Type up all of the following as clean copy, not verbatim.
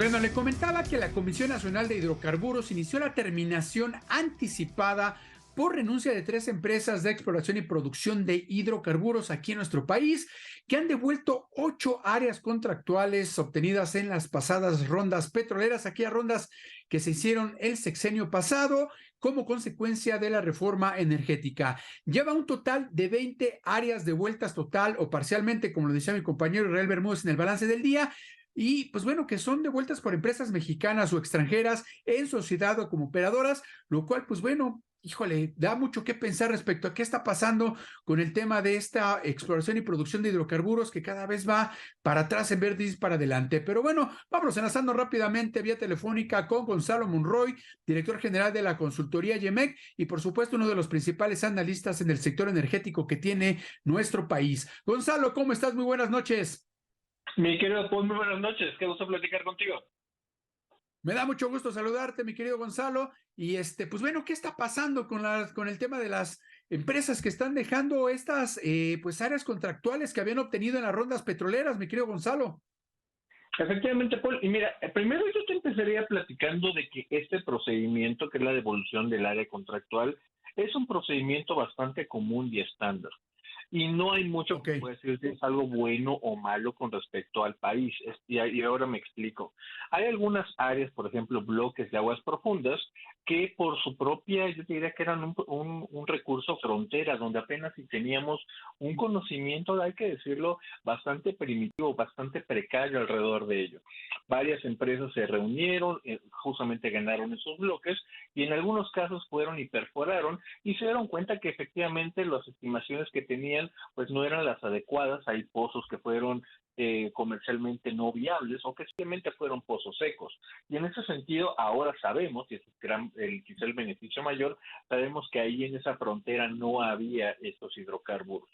Bueno, le comentaba que la Comisión Nacional de Hidrocarburos inició la terminación anticipada por renuncia de 3 empresas de exploración y producción de hidrocarburos aquí en nuestro país, que han devuelto 8 áreas contractuales obtenidas en las pasadas rondas petroleras, aquellas rondas que se hicieron el sexenio pasado como consecuencia de la reforma energética. Lleva un total de 20 áreas devueltas total o parcialmente, como lo decía mi compañero Israel Bermúdez en el balance del día. Y pues bueno, que son devueltas por empresas mexicanas o extranjeras en sociedad o como operadoras, lo cual pues bueno, híjole, da mucho que pensar respecto a qué está pasando con el tema de esta exploración y producción de hidrocarburos que cada vez va para atrás en vez de ir para adelante. Pero bueno, vamos enlazando rápidamente vía telefónica con Gonzalo Monroy, director general de la consultoría YEMEC y por supuesto uno de los principales analistas en el sector energético que tiene nuestro país. Gonzalo, ¿cómo estás? Muy buenas noches. Mi querido Paul, muy buenas noches. Qué gusto platicar contigo. Me da mucho gusto saludarte, mi querido Gonzalo. Y pues bueno, ¿qué está pasando con el tema de las empresas que están dejando estas pues áreas contractuales que habían obtenido en las rondas petroleras, mi querido Gonzalo? Efectivamente, Paul. Y mira, primero yo te empezaría platicando de que este procedimiento, que es la devolución del área contractual, es un procedimiento bastante común y estándar. Y no hay mucho Ok. que pueda decir si es algo bueno o malo con respecto al país. Y ahora me explico. Hay algunas áreas, por ejemplo, bloques de aguas profundas, que por su propia, yo te diría que eran un recurso frontera, donde apenas si teníamos un conocimiento, hay que decirlo, bastante primitivo, bastante precario alrededor de ello. Varias empresas se reunieron, justamente ganaron esos bloques, y en algunos casos fueron y perforaron, y se dieron cuenta que efectivamente las estimaciones que tenían pues no eran las adecuadas. Hay pozos que fueron comercialmente no viables o que simplemente fueron pozos secos. Y en ese sentido, ahora sabemos, y ese es quizá el beneficio mayor, sabemos que ahí en esa frontera no había estos hidrocarburos.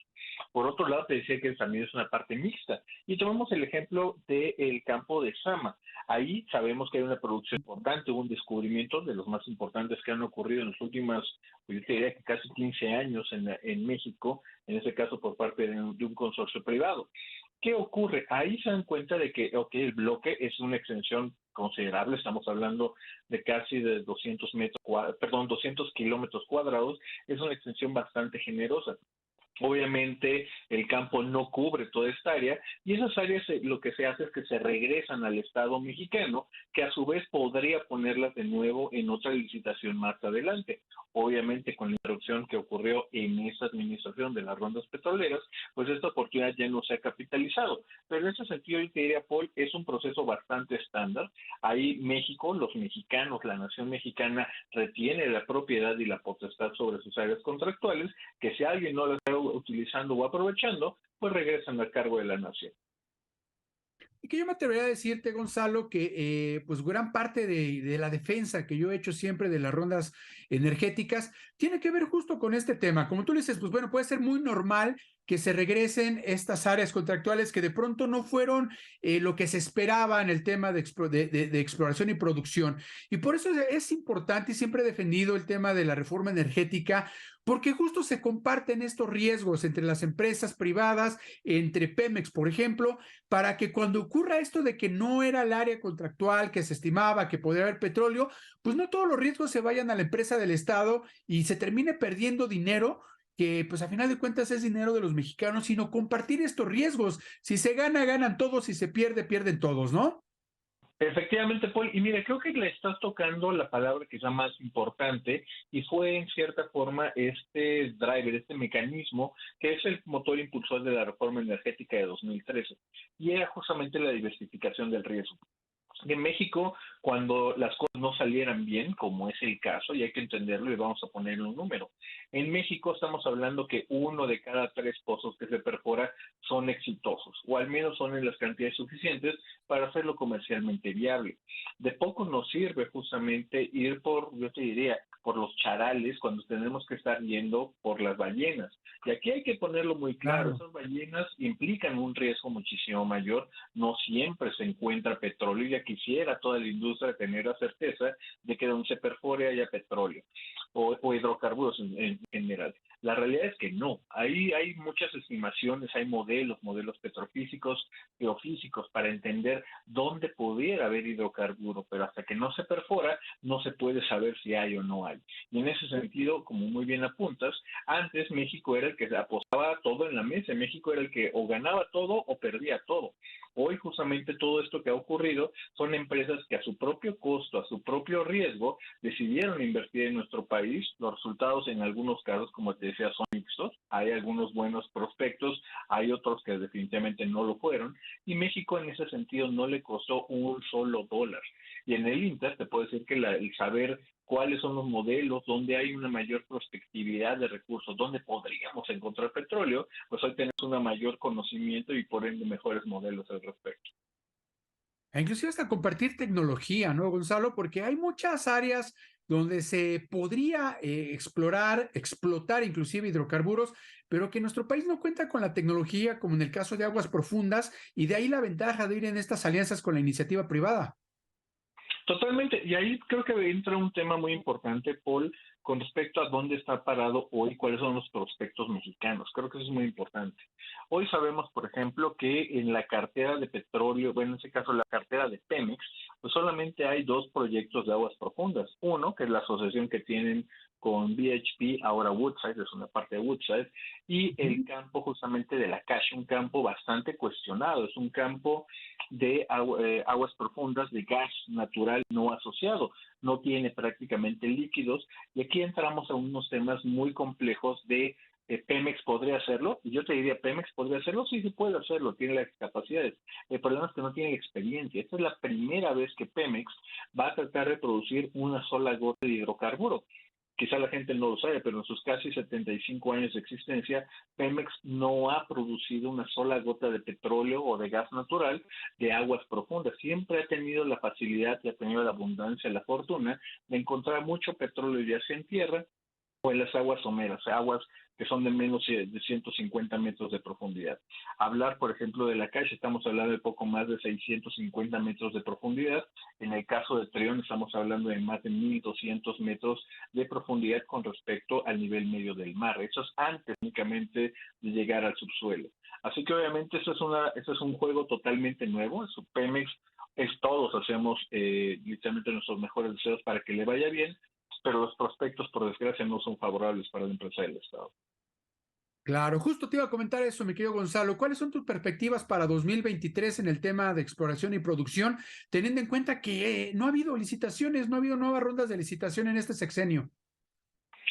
Por otro lado, te decía que también es una parte mixta. Y tomamos el ejemplo del campo de Sama. Ahí sabemos que hay una producción importante, hubo un descubrimiento de los más importantes que han ocurrido en los últimos, pues yo te diría que casi 15 años en México, en ese caso por parte de un consorcio privado. ¿Qué ocurre? Ahí se dan cuenta de que, ok, el bloque es una extensión considerable, estamos hablando de casi de 200 200 kilómetros cuadrados, es una extensión bastante generosa. Obviamente el campo no cubre toda esta área y esas áreas lo que se hace es que se regresan al Estado mexicano, que a su vez podría ponerlas de nuevo en otra licitación más adelante. Obviamente con la interrupción que ocurrió en esa administración de las rondas petroleras, pues esta oportunidad ya no se ha capitalizado. Pero en ese sentido yo te diría, Paul, es un proceso bastante estándar. Ahí México, los mexicanos, la nación mexicana retiene la propiedad y la potestad sobre sus áreas contractuales, que si alguien no las está utilizando o aprovechando, pues regresan al cargo de la nación. Y que yo me atrevería a decirte, Gonzalo, que pues gran parte de la defensa que yo he hecho siempre de las rondas energéticas tiene que ver justo con este tema. Como tú le dices, pues bueno, puede ser muy normal que se regresen estas áreas contractuales que de pronto no fueron lo que se esperaba en el tema de exploración y producción. Y por eso es importante y siempre he defendido el tema de la reforma energética, porque justo se comparten estos riesgos entre las empresas privadas, entre Pemex, por ejemplo, para que cuando ocurra esto de que no era el área contractual que se estimaba que podría haber petróleo, pues no todos los riesgos se vayan a la empresa del Estado y se termine perdiendo dinero que pues a final de cuentas es dinero de los mexicanos, sino compartir estos riesgos. Si se gana, ganan todos, si se pierde, pierden todos, ¿no? Efectivamente, Paul, y mira, creo que le estás tocando la palabra quizá más importante y fue en cierta forma este driver, este mecanismo que es el motor impulsor de la reforma energética de 2013 y era justamente la diversificación del riesgo. En México, cuando las cosas no salieran bien, como es el caso, y hay que entenderlo y vamos a poner un número. En México estamos hablando que 1 de cada 3 pozos que se perfora son exitosos, o al menos son en las cantidades suficientes para hacerlo comercialmente viable. De poco nos sirve justamente ir por, yo te diría, por los charales cuando tenemos que estar yendo por las ballenas. Y aquí hay que ponerlo muy claro, Claro. esas ballenas implican un riesgo muchísimo mayor, no siempre se encuentra petróleo, ya quisiera toda la industria tener la certeza de que donde se perfore haya petróleo o hidrocarburos en general. La realidad es que no. Ahí hay muchas estimaciones, hay modelos petrofísicos, geofísicos, para entender dónde pudiera haber hidrocarburo, pero hasta que no se perfora, no se puede saber si hay o no hay. Y en ese sentido, como muy bien apuntas, antes México era el que apostaba todo en la mesa, México era el que o ganaba todo o perdía todo. Hoy justamente todo esto que ha ocurrido son empresas que a su propio costo, a su propio riesgo, decidieron invertir en nuestro país. Los resultados en algunos casos, como te decía, son mixtos. Hay algunos buenos prospectos, hay otros que definitivamente no lo fueron. Y México en ese sentido no le costó un solo dólar. Y en el Inter te puedo decir que el saber cuáles son los modelos, dónde hay una mayor prospectividad de recursos, dónde podríamos encontrar petróleo, pues hoy tenemos un mayor conocimiento y por ende mejores modelos al respecto. E inclusive hasta compartir tecnología, ¿no, Gonzalo? Porque hay muchas áreas donde se podría explorar, explotar inclusive hidrocarburos, pero que nuestro país no cuenta con la tecnología, como en el caso de aguas profundas, y de ahí la ventaja de ir en estas alianzas con la iniciativa privada. Totalmente, y ahí creo que entra un tema muy importante, Paul, con respecto a dónde está parado hoy, cuáles son los prospectos mexicanos. Creo que eso es muy importante. Hoy sabemos, por ejemplo, que en la cartera de petróleo, bueno, en este caso la cartera de Pemex, pues solamente hay dos proyectos de aguas profundas. Uno, que es la asociación que tienen con BHP, ahora Woodside, es una parte de Woodside, y el campo justamente de la Cache, un campo bastante cuestionado, es un campo de aguas profundas de gas natural no asociado, no tiene prácticamente líquidos, y aquí entramos a unos temas muy complejos de Pemex podría hacerlo, y yo te diría, Pemex podría hacerlo, sí, sí puede hacerlo, tiene las capacidades. El problema es que no tiene experiencia. Esta es la primera vez que Pemex va a tratar de producir una sola gota de hidrocarburo. Quizá la gente no lo sabe, pero en sus casi 75 años de existencia, Pemex no ha producido una sola gota de petróleo o de gas natural de aguas profundas. Siempre ha tenido la facilidad y ha tenido la abundancia, la fortuna de encontrar mucho petróleo ya sea en tierra o en las aguas someras, aguas que son de menos de 150 metros de profundidad. Hablar, por ejemplo, de la Cache, estamos hablando de poco más de 650 metros de profundidad. En el caso de Trión, estamos hablando de más de 1,200 metros de profundidad con respecto al nivel medio del mar. Eso es antes únicamente de llegar al subsuelo. Así que obviamente eso es un juego totalmente nuevo. En su Pemex todos hacemos literalmente nuestros mejores deseos para que le vaya bien, pero los prospectos, por desgracia, no son favorables para la empresa del Estado. Claro, justo te iba a comentar eso, mi querido Gonzalo. ¿Cuáles son tus perspectivas para 2023 en el tema de exploración y producción, teniendo en cuenta que no ha habido licitaciones, no ha habido nuevas rondas de licitación en este sexenio?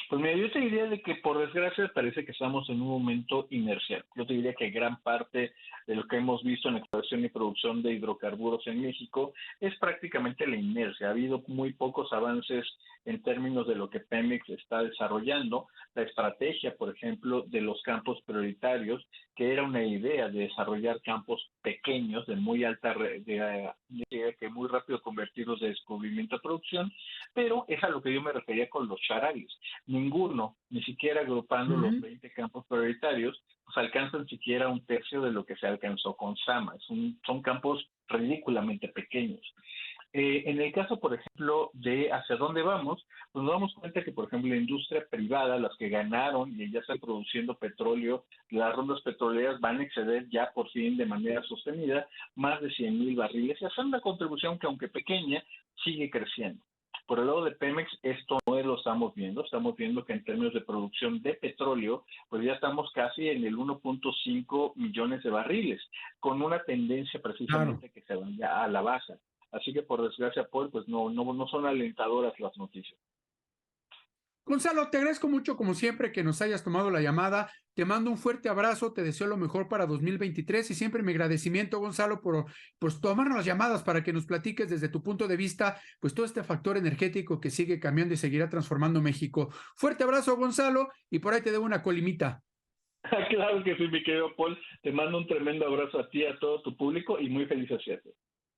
Pues mira, yo te diría de que por desgracia parece que estamos en un momento inercial. Yo te diría que gran parte de lo que hemos visto en exploración y producción de hidrocarburos en México es prácticamente la inercia. Ha habido muy pocos avances en términos de lo que Pemex está desarrollando. La estrategia, por ejemplo, de los campos prioritarios, que era una idea de desarrollar campos pequeños de muy alta, que muy rápido convertirlos de descubrimiento a producción, pero es a lo que yo me refería con los charales. Ninguno, ni siquiera agrupando los 20 campos prioritarios, pues alcanzan siquiera un tercio de lo que se alcanzó con Sama. Son campos ridículamente pequeños. En el caso, por ejemplo, de hacia dónde vamos, pues nos damos cuenta que, por ejemplo, la industria privada, las que ganaron y ya están produciendo petróleo, las rondas petroleras van a exceder ya por fin de manera sostenida más de 100,000 barriles y hacen una contribución que, aunque pequeña, sigue creciendo. Por el lado de Pemex, esto no lo estamos viendo que en términos de producción de petróleo, pues ya estamos casi en el 1,5 millones de barriles, con una tendencia Claro. precisamente que se vaya a la baja. Así que por desgracia, Paul, pues no son alentadoras las noticias. Gonzalo, te agradezco mucho, como siempre, que nos hayas tomado la llamada. Te mando un fuerte abrazo, te deseo lo mejor para 2023 y siempre mi agradecimiento, Gonzalo, por pues, tomarnos las llamadas para que nos platiques desde tu punto de vista, pues todo este factor energético que sigue cambiando y seguirá transformando México. Fuerte abrazo, Gonzalo, y por ahí te debo una colimita. Claro que sí, mi querido Paul. Te mando un tremendo abrazo a ti, a todo tu público y muy feliz cierre.